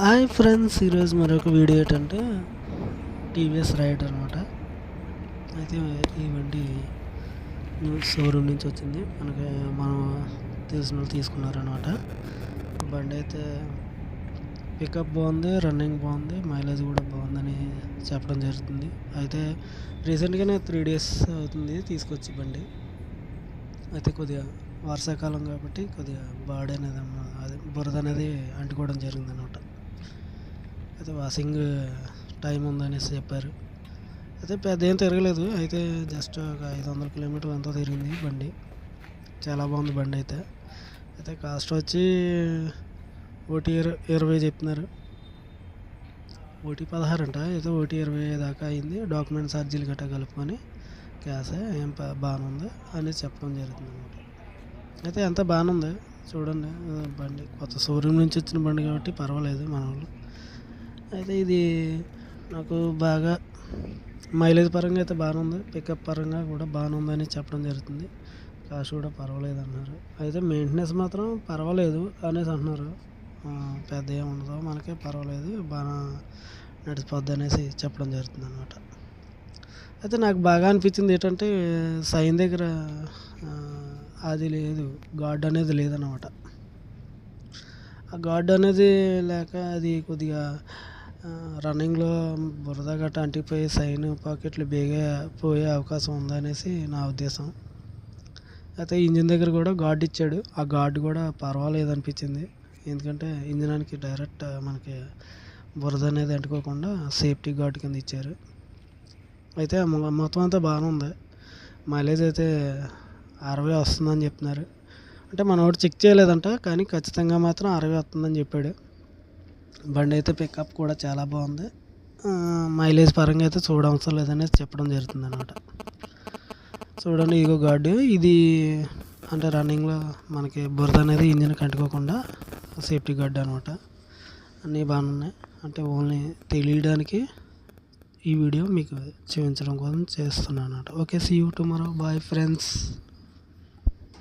Hi friends, ఈరోజు మరొక video ఏంటంటే టీవీఎస్ రైడర్ అనమాట. అయితే ఈ బండి షోరూమ్ నుంచి వచ్చింది, మనం తెలిసిన వాళ్ళు తీసుకున్నారనమాట. బండి అయితే పికప్ బాగుంది, రన్నింగ్ బాగుంది, మైలేజ్ కూడా బాగుందని చెప్పడం జరుగుతుంది. అయితే రీసెంట్గానే 3 days అవుతుంది తీసుకొచ్చి బండి. అయితే కొద్దిగా వర్షాకాలం కాబట్టి కొద్దిగా బాడీ అనేది అదే బురద అనేది అంటుకోవడం జరిగిందనమాట. అయితే వాషింగ్ టైం ఉందనేసి చెప్పారు. అయితే పెద్ద ఏం తిరగలేదు, అయితే జస్ట్ ఒక 500 కిలోమీటర్లు ఎంతో తిరిగింది బండి. చాలా బాగుంది బండి అయితే. అయితే కాస్ట్ వచ్చి 1,20 చెప్తున్నారు. 1,16 అంట. అయితే 1,20 దాకా అయింది. డాక్యుమెంట్స్ అర్జీలు గట్టా కలుపుకొని క్యాషే ఏం బాగానే ఉంది అనేది చెప్పడం జరుగుతుంది అనమాట. అయితే అంతా బాగానే ఉంది. చూడండి, బండి కొత్త షోరూమ్ నుంచి వచ్చిన బండి కాబట్టి పర్వాలేదు మన వాళ్ళు. అయితే ఇది నాకు బాగా మైలేజ్ పరంగా అయితే బాగానే ఉంది, పికప్ పరంగా కూడా బాగానే ఉందని చెప్పడం జరుగుతుంది. కాస్ట్ కూడా పర్వాలేదు అన్నారు. అయితే మెయింటెనెన్స్ మాత్రం పర్వాలేదు అనేసి అంటున్నారు. పెద్ద ఏమి ఉండదు, మనకే పర్వాలేదు, బాగా నడిచిపోద్ది అనేసి చెప్పడం జరుగుతుంది అనమాట. అయితే నాకు బాగా అనిపించింది ఏంటంటే సైన్ దగ్గర అది లేదు, గార్డ్ అనేది లేదన్నమాట. ఆ గార్డ్ అనేది లేక అది కొద్దిగా రన్నింగ్లో బురద గట్ట అంటిపోయి సైన్ పాకెట్లు బేగా పోయే అవకాశం ఉందనేసి నా ఉద్దేశం. అయితే ఇంజిన్ దగ్గర కూడా గార్డ్ ఇచ్చాడు. ఆ గార్డ్ కూడా పర్వాలేదు అనిపించింది, ఎందుకంటే ఇంజినానికి డైరెక్ట్ మనకి బురద అనేది అంటుకోకుండా సేఫ్టీ గార్డ్ కింద ఇచ్చారు. అయితే మొత్తం అంతా బాగానే ఉంది. మైలేజ్ అయితే 60 వస్తుందని చెప్తున్నారు. అంటే మనోడు చెక్ చేయలేదంట, కానీ ఖచ్చితంగా మాత్రం 60 వస్తుందని చెప్పాడు. బండి అయితే పికప్ కూడా చాలా బాగుంది. మైలేజ్ పరంగా అయితే చూడవసరం లేదనేసి చెప్పడం జరుగుతుంది అనమాట. చూడండి, ఈగో గార్డు ఇది అంటే రన్నింగ్లో మనకి బురద అనేది ఇంజిన్కి అంటుకోకుండా సేఫ్టీ గార్డ్ అనమాట. అన్నీ బాగానే ఉన్నాయి. అంటే ఓన్లీ తెలియడానికి ఈ వీడియో మీకు చూపించడం కోసం చేస్తున్నాను అనమాట. Okay, see you tomorrow. Bye friends.